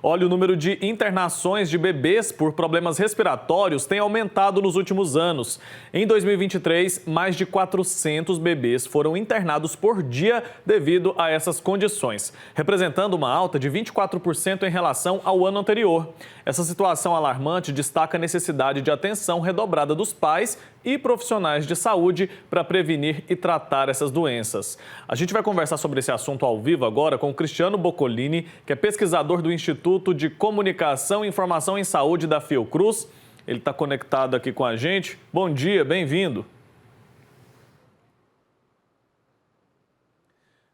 Olha, o número de internações de bebês por problemas respiratórios tem aumentado nos últimos anos. Em 2023, mais de 400 bebês foram internados por dia devido a essas condições, representando uma alta de 24% em relação ao ano anterior. Essa situação alarmante destaca a necessidade de atenção redobrada dos pais e profissionais de saúde para prevenir e tratar essas doenças. A gente vai conversar sobre esse assunto ao vivo agora com o Cristiano Boccolini, que é pesquisador do Instituto de Comunicação e Informação em Saúde da Fiocruz. Ele está conectado aqui com a gente. Bom dia, bem-vindo.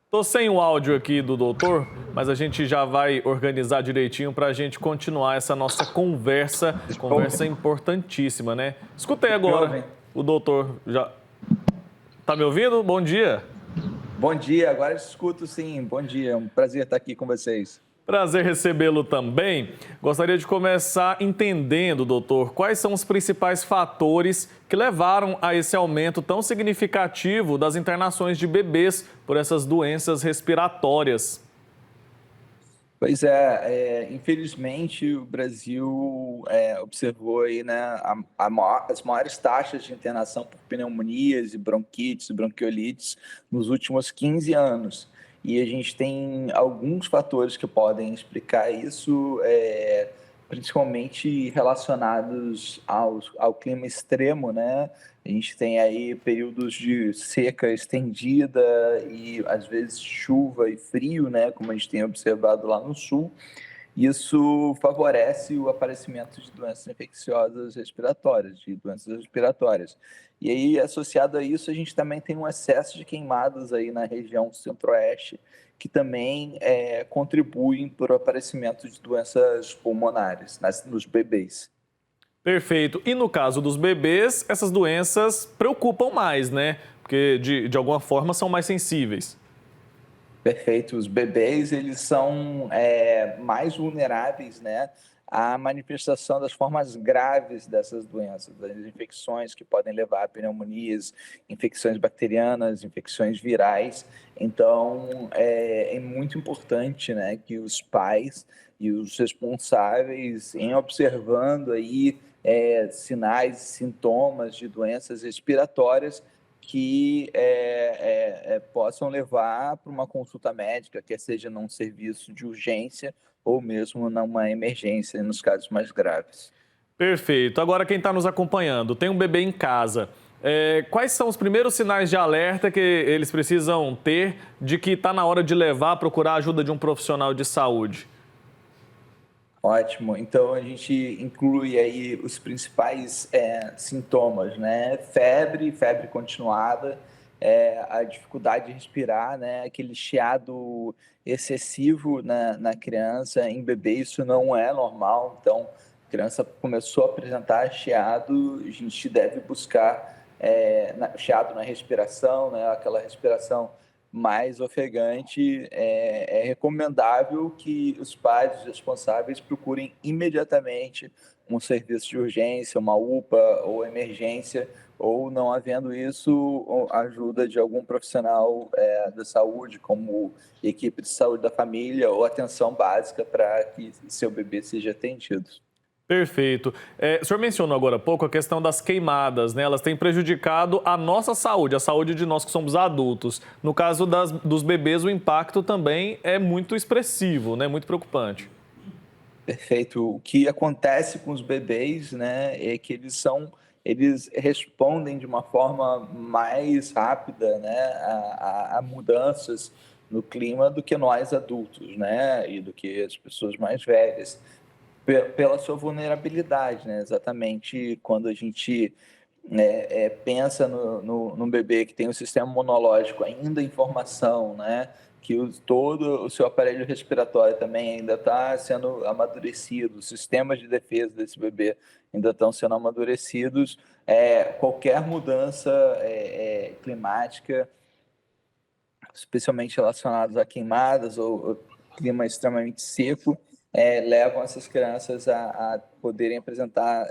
Estou sem o áudio aqui do doutor, mas a gente já vai organizar direitinho para a gente continuar essa nossa conversa importantíssima, né? Escutei agora, o doutor já... Tá me ouvindo? Bom dia. Bom dia, agora eu escuto sim, bom dia, é um prazer estar aqui com vocês. Prazer recebê-lo também. Gostaria de começar entendendo, doutor, quais são os principais fatores que levaram a esse aumento tão significativo das internações de bebês por essas doenças respiratórias. Pois é, infelizmente o Brasil observou aí, né, as maiores taxas de internação por pneumonias e bronquites e bronquiolites nos últimos 15 anos. E a gente tem alguns fatores que podem explicar isso, principalmente relacionados ao clima extremo, né? A gente tem aí períodos de seca estendida e, às vezes, chuva e frio, né? Como a gente tem observado lá no sul. Isso favorece o aparecimento de doenças infecciosas respiratórias, de doenças respiratórias. E aí, associado a isso, a gente também tem um excesso de queimadas aí na região centro-oeste, que também contribuem para o aparecimento de doenças pulmonares nos bebês. Perfeito. E no caso dos bebês, essas doenças preocupam mais, né? Porque de alguma forma são mais sensíveis. Perfeito. Os bebês, eles são mais vulneráveis, né, à manifestação das formas graves dessas doenças, das infecções que podem levar a pneumonias, infecções bacterianas, infecções virais. Então, é muito importante, né, que os pais e os responsáveis, em observando aí sinais, sintomas de doenças respiratórias, que possam levar para uma consulta médica, quer seja num serviço de urgência ou mesmo numa emergência, nos casos mais graves. Perfeito. Agora, quem está nos acompanhando, tem um bebê em casa. Quais são os primeiros sinais de alerta que eles precisam ter de que está na hora de levar, procurar a ajuda de um profissional de saúde? Ótimo. Então, a gente inclui aí os principais sintomas, né? Febre continuada, a dificuldade de respirar, né? Aquele chiado excessivo na criança, em bebê, isso não é normal. Então, a criança começou a apresentar chiado, a gente deve buscar chiado na respiração, né? Aquela respiração mais ofegante, é recomendável que os pais, os responsáveis, procurem imediatamente um serviço de urgência, uma UPA ou emergência, ou, não havendo isso, a ajuda de algum profissional da saúde, como equipe de saúde da família ou atenção básica para que seu bebê seja atendido. Perfeito. O senhor mencionou agora há pouco a questão das queimadas, né? Elas têm prejudicado a nossa saúde, a saúde de nós que somos adultos. No caso dos bebês, o impacto também é muito expressivo, né? Muito preocupante. Perfeito. O que acontece com os bebês, né, é que eles respondem de uma forma mais rápida, né, a mudanças no clima do que nós adultos, né, e do que as pessoas mais velhas, pela sua vulnerabilidade, né, exatamente quando a gente pensa no bebê que tem o sistema imunológico ainda em formação, né? Que todo o seu aparelho respiratório também ainda está sendo amadurecido, os sistemas de defesa desse bebê ainda estão sendo amadurecidos. Qualquer mudança climática, especialmente relacionados a queimadas ou clima extremamente seco, levam essas crianças a poderem apresentar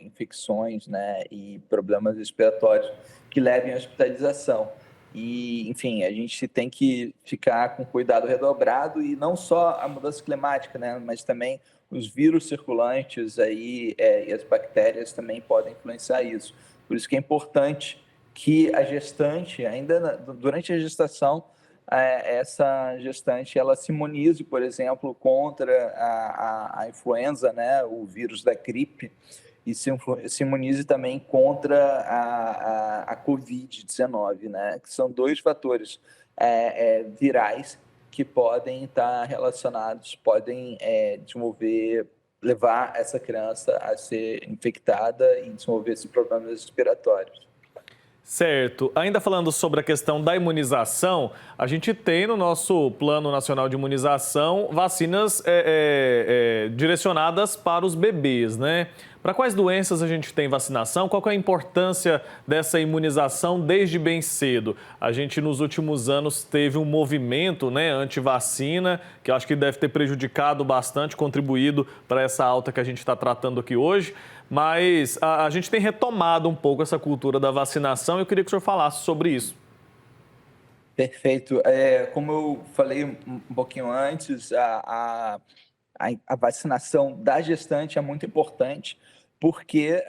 infecções, né, e problemas respiratórios que levem à hospitalização. E, enfim, a gente tem que ficar com cuidado redobrado e não só a mudança climática, né, mas também os vírus circulantes aí e as bactérias também podem influenciar isso. Por isso que é importante que a gestante, durante a gestação, essa gestante ela se imunize, por exemplo, contra a influenza, né, o vírus da gripe, e se imunize também contra a Covid-19, né? Que são dois fatores virais que podem estar relacionados, podem levar essa criança a ser infectada e desenvolver esses problemas respiratórios. Certo. Ainda falando sobre a questão da imunização, a gente tem no nosso Plano Nacional de Imunização vacinas direcionadas para os bebês, né? Para quais doenças a gente tem vacinação? Qual que é a importância dessa imunização desde bem cedo? A gente, nos últimos anos, teve um movimento, né, anti-vacina, que eu acho que deve ter prejudicado bastante, contribuído para essa alta que a gente está tratando aqui hoje. Mas a gente tem retomado um pouco essa cultura da vacinação e eu queria que o senhor falasse sobre isso. Perfeito. Como eu falei um pouquinho antes, a vacinação da gestante é muito importante, porque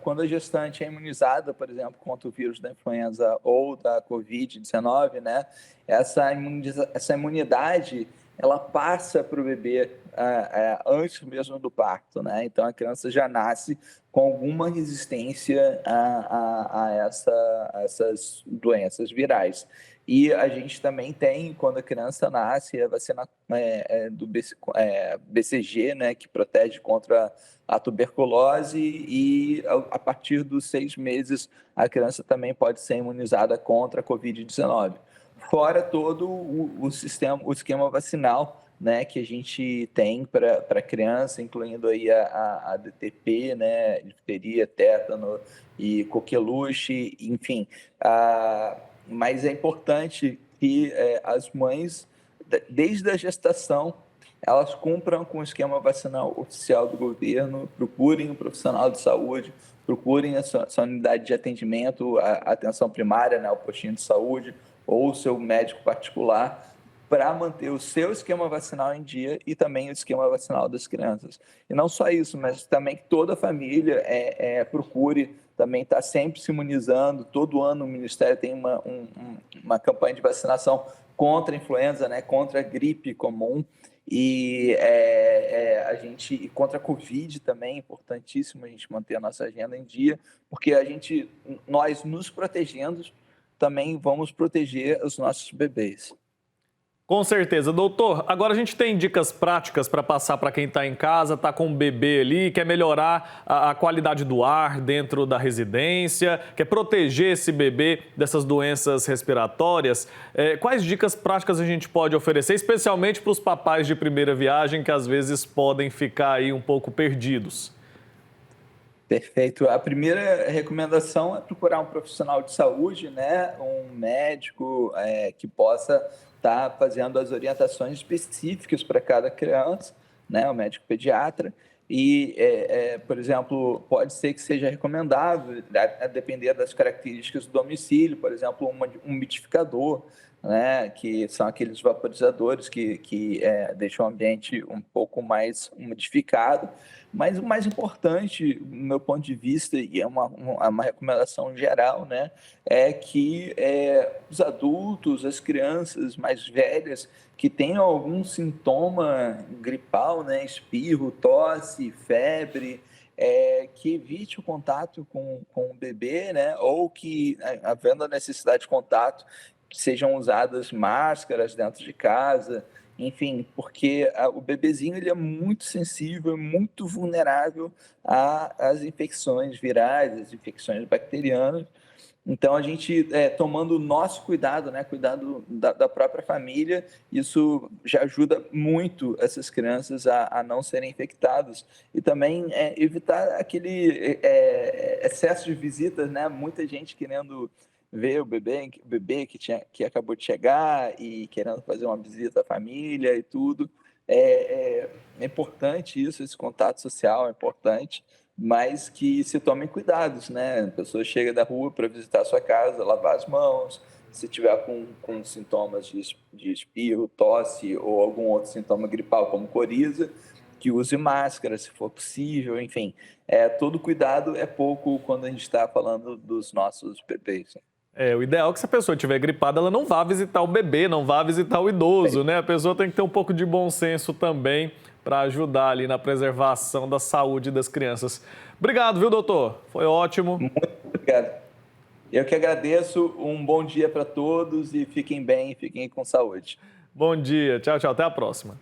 quando a gestante é imunizada, por exemplo, contra o vírus da influenza ou da Covid-19, né, essa imunidade ela passa para o bebê antes mesmo do parto, né? Então a criança já nasce com alguma resistência a essas doenças virais. E a gente também tem, quando a criança nasce, a vacina do BCG, né, que protege contra a tuberculose, e a partir dos 6 meses a criança também pode ser imunizada contra a Covid-19. Fora todo o esquema vacinal, né, que a gente tem para a criança, incluindo aí a DTP, né, difteria, tétano e coqueluche, enfim. Mas é importante que as mães, desde a gestação, elas cumpram com o esquema vacinal oficial do governo, procurem um profissional de saúde, procurem a sua unidade de atendimento, a atenção primária, né, o postinho de saúde, ou o seu médico particular, para manter o seu esquema vacinal em dia e também o esquema vacinal das crianças. E não só isso, mas também que toda a família procure também estar sempre se imunizando. Todo ano o Ministério tem uma campanha de vacinação contra a influenza, né, contra a gripe comum, e contra a Covid também, é importantíssimo a gente manter a nossa agenda em dia, porque nós nos protegendo, também vamos proteger os nossos bebês. Com certeza. Doutor, agora a gente tem dicas práticas para passar para quem está em casa, está com um bebê ali, quer melhorar a qualidade do ar dentro da residência, quer proteger esse bebê dessas doenças respiratórias. Quais dicas práticas a gente pode oferecer, especialmente para os papais de primeira viagem que às vezes podem ficar aí um pouco perdidos? Perfeito. A primeira recomendação é procurar um profissional de saúde, né, um médico que possa estar fazendo as orientações específicas para cada criança, né, um médico pediatra. E, por exemplo, pode ser que seja recomendável, a depender das características do domicílio, por exemplo, um umidificador, né, que são aqueles vaporizadores que deixam o ambiente um pouco mais umidificado. Mas o mais importante, do meu ponto de vista, e é uma recomendação geral, né, é que os adultos, as crianças mais velhas que tenham algum sintoma gripal, né, espirro, tosse, febre, que evite o contato com o bebê, né, ou que, havendo a necessidade de contato, sejam usadas máscaras dentro de casa, enfim, porque o bebezinho ele é muito sensível, muito vulnerável às infecções virais, às infecções bacterianas. Então, a gente, tomando o nosso cuidado, né, cuidado da própria família, isso já ajuda muito essas crianças a não serem infectadas. E também evitar aquele excesso de visitas, né, muita gente querendo ver o bebê que acabou de chegar e querendo fazer uma visita à família e tudo. É importante isso, esse contato social é importante, mas que se tomem cuidados, né? A pessoa chega da rua para visitar a sua casa, lavar as mãos, se tiver com sintomas de espirro, tosse ou algum outro sintoma gripal, como coriza, que use máscara, se for possível, enfim. Todo cuidado é pouco quando a gente está falando dos nossos bebês. O ideal é que se a pessoa estiver gripada, ela não vá visitar o bebê, não vá visitar o idoso, né? A pessoa tem que ter um pouco de bom senso também para ajudar ali na preservação da saúde das crianças. Obrigado, viu, doutor? Foi ótimo. Muito obrigado. Eu que agradeço, um bom dia para todos e fiquem bem, fiquem com saúde. Bom dia, tchau, tchau, até a próxima.